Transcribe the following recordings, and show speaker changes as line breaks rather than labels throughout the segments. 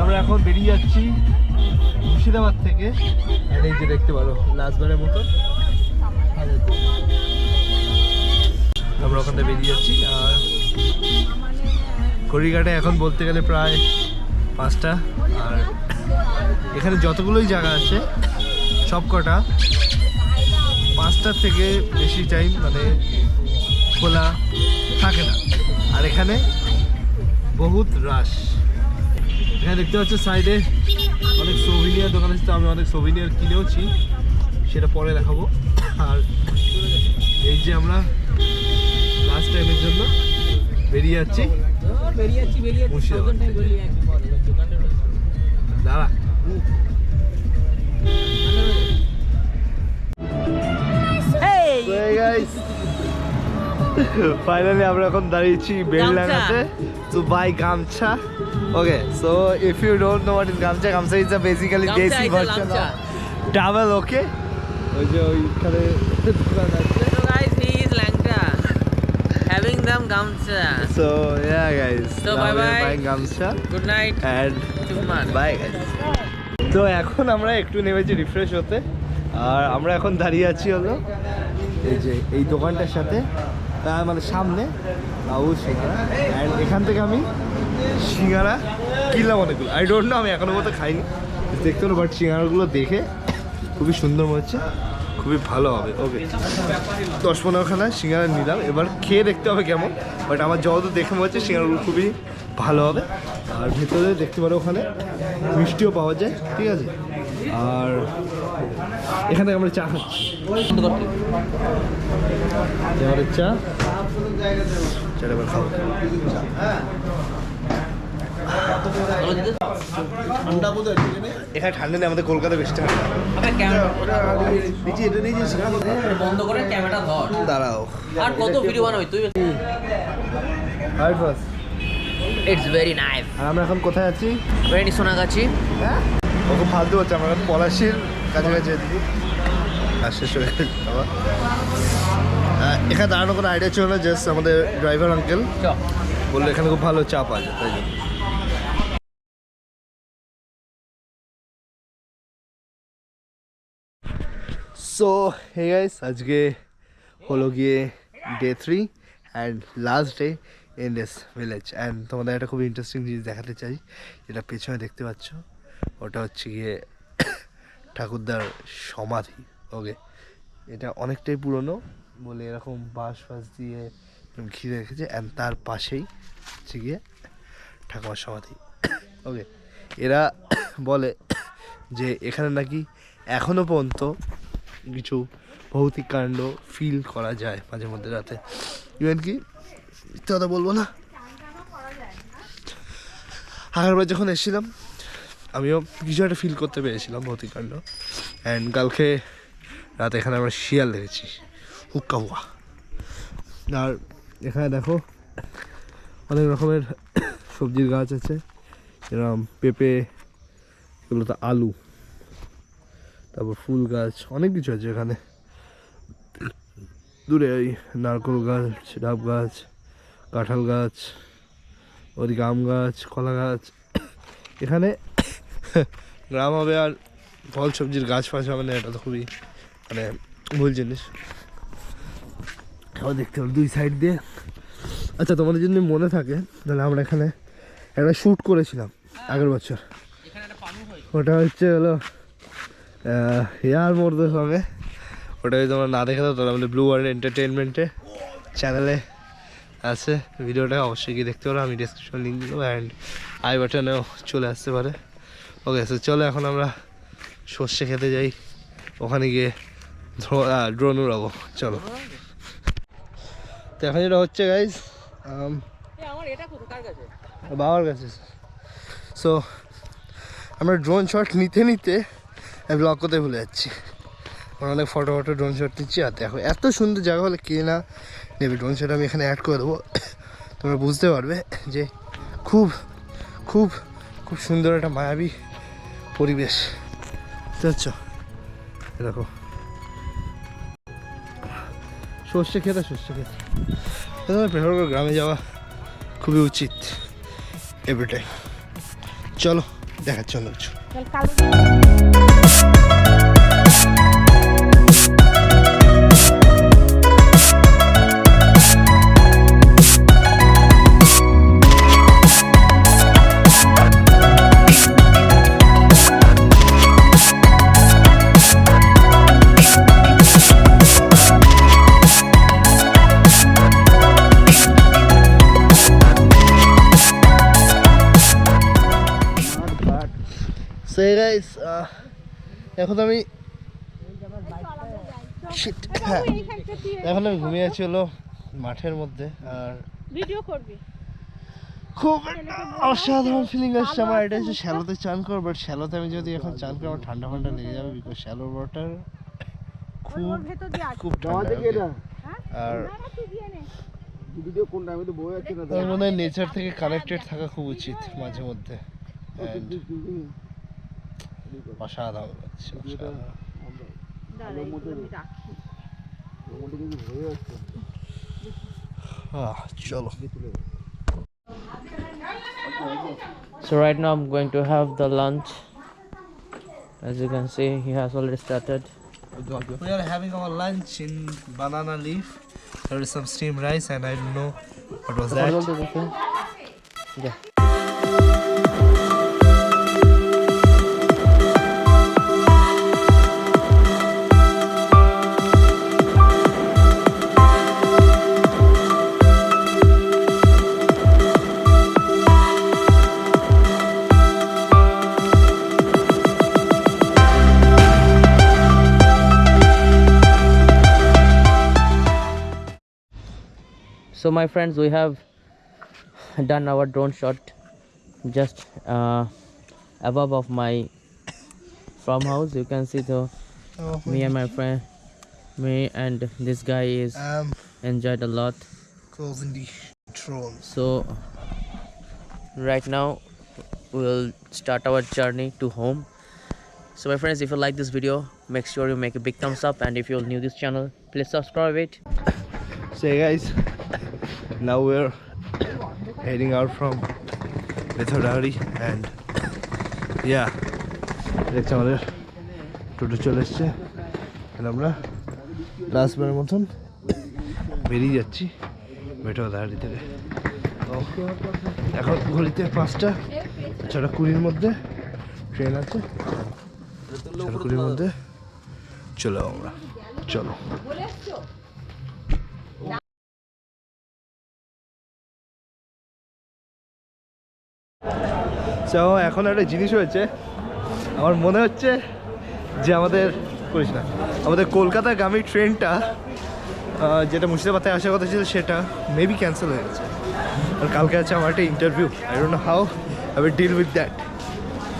আমরা এখন বেরিয়ে যাচ্ছি মুর্শিদাবাদ থেকে। আর এই যে দেখতে পারো লাস্টবারের মতো আমরা ওখান থেকে বেরিয়ে যাচ্ছি। আর ঘড়িঘাটে এখন বলতে গেলে প্রায় 5টা। আর এখানে যতগুলোই জায়গা আছে সব কটা 5টার থেকে বেশি টাইম মানে খোলা থাকে না। আর এখানে বহুত রাশ। এখানে দেখতে পাচ্ছ সাইডে অনেক সোভিনিয়ার দোকান আছে, তো আমি অনেক সোভিনিয়ার কিনেওছি, সেটা পরে দেখাবো। আর এই যে আমরা লাস্ট টাইমের জন্য বেরিয়ে যাচ্ছি মুর্শিদাবাদ। দাঁড়া ফাইনালি আমরা এখন দাঁড়িয়েছি বেলডাঙ্গাতে to buy gamcha. Okay, so if you don't know what is gamcha, gamcha is a basically desi version of towel. Okay, ওই যে ওইখানে দোকান আছে।
So guys, he is Langta having them gamcha.
So yeah guys,
So
now
bye
we are
bye.
buying gamcha
Good night.
and
Chumman.
bye guys. তো এখন আমরা একটু নেমেছি রিফ্রেশ হতে। আর আমরা এখন দাঁড়িয়ে আছি হলো এই যে এই দোকানটার সাথে, তার মানে সামনে আউস সিঙ্গারা। অ্যান্ড এখান থেকে আমি সিঙ্গারা কিনলাম অনেকগুলো। আই ডোন্ট নো, আমি এখনো মতো খাইনি, দেখতে হলো, বাট সিঙ্গারাগুলো দেখে খুবই সুন্দর মনে হচ্ছে, খুবই ভালো হবে। ওকে, 10-15খানা সিঙ্গারা নিলাম, এবার খেয়ে দেখতে হবে কেমন, বাট আমার যত দেখে মনে হচ্ছে সিঙ্গারাগুলো খুবই ভালো হবে। আর ভেতরে দেখতে পারো ওখানে মিষ্টিও পাওয়া যায়, ঠিক আছে। আর এখানে আমরা চা খাচ্ছি, আমাদের চা চাটা এবার খাবো। এখানে ঠান্ডা নেই, আমাদের কলকাতা বেশি ঠান্ডা।
বন্ধ করে ক্যামেরা ধর,
দাঁড়াও।
আর কত ভিডিও বানাবি তুই? It's very nice.
আর আমরা এখন কোথায় আছি?
ভেরি সোনাগাছি।
হ্যাঁ, ওকে ফালতু হচ্ছে, আমরা এখন পলাশির কাছাকাছি আছি। আর শেষ হয়ে গেছে বাবা। এখানে দাঁড়ানো কোনো আইডিয়া ছিল না, জাস্ট আমাদের ড্রাইভার আঙ্কেল বললো এখানে খুব ভালো চা পাওয়া যায়, তাই জন্য। সো হে গাইস, আজকে হলো গিয়ে day 3 and last day in this village. And তোমাদের একটা খুব ইন্টারেস্টিং জিনিস দেখাতে চাই, যেটা পেছনে দেখতে পাচ্ছ, ওটা হচ্ছে গিয়ে ঠাকুরদার সমাধি। ওকে, এটা অনেকটাই পুরনো বলে এরকম বাঁশ ফাঁস দিয়ে ঘিরে রেখেছে। অ্যান্ড তার পাশেই হচ্ছে গিয়ে ঠাকুমার সমাধি। ওকে, এরা বলে যে এখানে নাকি এখনও পর্যন্ত কিছু ভৌতিক কাণ্ড ফিল করা যায় মাঝে মধ্যে রাতে। ইভেন কি কথা বলবো না, আগেরবার যখন এসেছিলাম আমিও কিছু একটা ফিল করতে পেরেছিলাম ভৌতিক কাণ্ড। অ্যান্ড কালকে রাতে এখানে আমরা শিয়াল দেখেছি, হুক্কা হুয়া। আর এখানে দেখো অনেক রকমের সবজির গাছ আছে, এরকম পেঁপে, এগুলো তো আলু, তারপর ফুল গাছ, অনেক কিছু আছে এখানে। দূরে ওই নারকেল গাছ, ডাব গাছ, কাঁঠাল গাছ, ওদিকে আম গাছ, কলা গাছ। এখানে গ্রাম হবে আর ফল সবজির গাছ ফাছ হবে না, এটা তো খুবই মানে ভুল জিনিস। এবার দেখতে হবে দুই সাইড দিয়ে। আচ্ছা, তোমাদের যদি মনে থাকে তাহলে আমরা এখানে একটা শ্যুট করেছিলাম আগের বছর, ওটা হচ্ছে হলো হেয়ার মোড়দের সঙ্গে। ওটা যদি তোমরা না দেখে দাও তাহলে আমাদের ব্লু ওয়ার্ল্ড এন্টারটেনমেন্টে চ্যানেলে আছে, ভিডিওটা অবশ্যই গিয়ে দেখতে পারো, আমি ডিসক্রিপশন লিঙ্ক দেবো, অ্যান্ড আই বাটনেও চলে আসতে পারে। ওকে, সো চলো এখন আমরা সর্ষে খেতে যাই, ওখানে গিয়ে ড্রোন উড়াবো। চলো, তো এখন যেটা হচ্ছে গাইজ, বাবার কাছে। সো আমরা ড্রোন শট নিতে নিতে ব্লগ করতে ভুলে যাচ্ছি, আমরা অনেক ফটো ড্রোন শট নিচ্ছি। আর দেখো এত সুন্দর জায়গা হলে কে না নেবে। ড্রোন শট আমি এখানে অ্যাড করে দেবো, তোমরা বুঝতে পারবে যে খুব খুব খুব সুন্দর একটা মায়াবী পরিবেশ। বুঝতে দেখো সর্ষে খেতে প্রেফার করে গ্রামে যাওয়া খুবই উচিত এভরি টাইম। চলো দেখাচ্ছি অন্য কিছু।
চল কালো
সো গাইস এখন আমি Shit, হ্যাঁ, এখন আমি ঘুমিয়ে আছি হলো মাঠের মধ্যে। আর
ভিডিও করবি
খুব একটা অসাধারণ ফিলিং আসছে আমার। এটা হচ্ছে শ্যালোতে চান করবো, বাট শ্যালোতে আমি যদি এখন চান করি আমার ঠান্ডা ঠান্ডা লেগে যাবে, বিকজ শ্যালোর ওয়াটার খুব
ভেতর দিয়ে আছে
খুব ঠান্ডা। আর
ভিডিও কোনটা আমি তো বই আছে না
আমার মনে হয় নেচার থেকে কানেক্টেড থাকা খুব উচিত মাঝে মধ্যে। And অসাধারণ লাগছে, অসাধারণ। চলো।
So right now I'm going to have the lunch. As you can see, he has already started.
We are having our lunch in banana leaf. There is some steamed rice and I don't know what was that.
Yeah. So my friends, we have done our drone shot just above of my farmhouse. You can see the me and my friend, me and this guy is enjoyed a lot.
Closing the drone.
So right now we'll start our journey to home. So my friends, if you like this video, make sure you make a big thumbs up, and if you're new to this channel, please subscribe it.
So hey guys, now we're heading out from Bethodari and yeah, দেখছি আমাদের টোটো চলে এসছে। আমরা লাস্টবারের মতন বেরিয়ে যাচ্ছি বেথোদারি থেকে। তো এখন ঘড়িতে 5টা 6:20 মধ্যে ট্রেন আছে, 6:20 মধ্যে চলো আমরা, চলো। তো এখন একটা জিনিস হয়েছে, আমার মনে হচ্ছে যে আমাদের করিস না আমাদের কলকাতাগামী ট্রেনটা যেটা মুর্শিদাবাদে আসার কথা ছিল সেটা মেবি ক্যান্সেল হয়ে গেছে। আর কালকে আছে আমার একটা interview, I don't know how I will deal with that.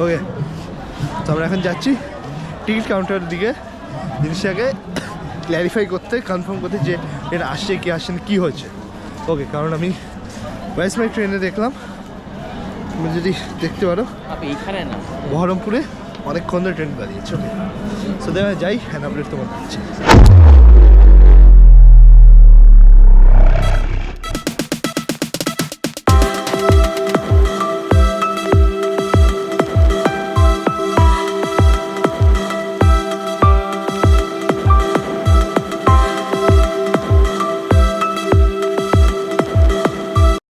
Okay, তো আমরা এখন যাচ্ছি টিকিট কাউন্টারের দিকে জিনিসটাকে ক্ল্যারিফাই করতে, কনফার্ম করতে যে এটা আসছে কি আসছে না কী হয়েছে। ওকে, কারণ আমি ওয়েস্টমাই ট্রেনে দেখলাম, তুমি যদি দেখতে পারো বহরমপুরে অনেকক্ষণ ধরে ট্রেন দাঁড়িয়েছে। ওকে, সো দেখা যাই হ্যাঁ আপডেট তোমার দিচ্ছি।